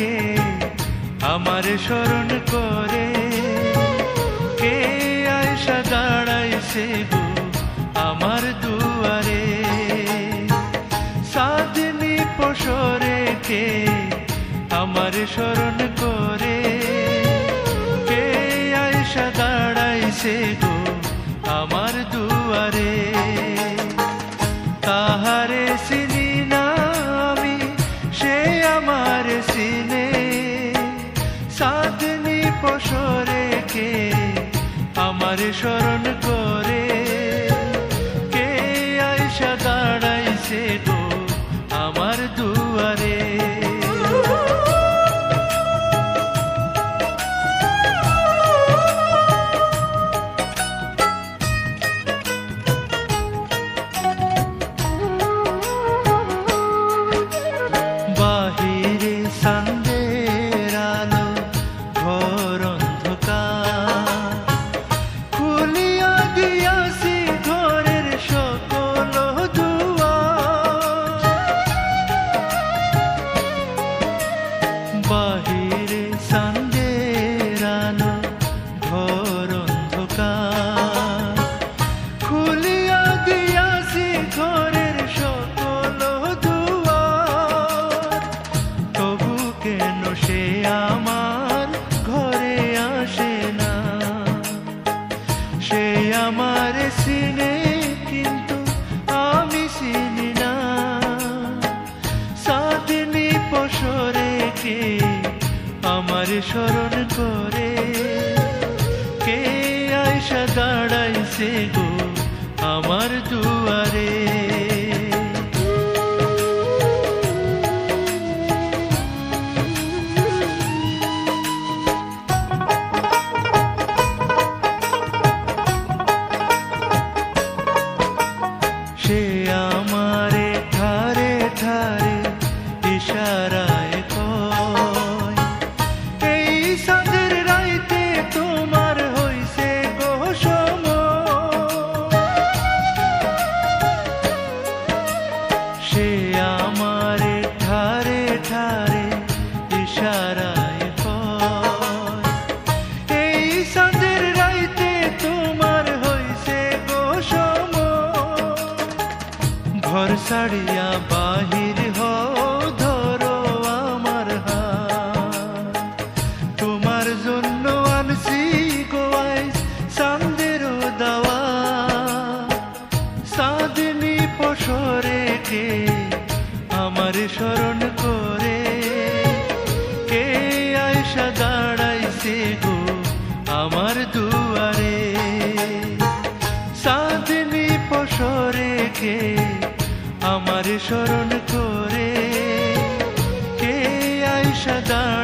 কে আমার স্মরণ করে, কে আয়সা দাঁড়াইছে গো আমার দুয়ারে। সাধনি পশরে কে আমার স্মরণ করে, কে আয়সা দাঁড়াইছে গো আমার দুয়ারে। তাহারে চিনি না আমি, সে আমার চিনে। সাধনি পশরে কে আমার স্মরণ করে, কে আয়সা দাঁড়াইছে গো আমার দুয়ারে। বাহিরে চাঁদের আলো, ঘর অন্ধকার, খুলিয়া দিয়াছি ঘরের সকল দুয়ার। বাহিরে চাঁদের আলো, ঘর অন্ধকার, খুলিয়া দিয়াছি ঘরের সকল দুয়ার। তবু কেন সে আমার ঘরে আসে না? সে আমার চিনে কিন্তু আমি চিনি না। সাধনি পশরে কে আমার স্মরণ করে, কে আয়সা দাঁড়াইছে গো আমার দুয়ারে। সে আমারে ঠারে ঠারে ইশারায় কয়, এই চাঁদের রাইতে তোমার হইছে গো সময়। সে আমারে ঠারে ঠারে ইশারায় কয়, এই চাঁদের রাইতে তোমার হইছে গো সময়। ঘর ছাড়িয়া বাহির হও, ধরো আমার হাত। তোমার জন্য আনছি গো আইস চাঁদের দাওয়া। সাধনি পশরে কে আমার স্মরণ করে, কে আয়সা দাঁড়াইছে গো আমার দুয়ারে। সাধনি পশরে কে আমার স্মরণ করে, কে আয়সা দাঁড়াইছে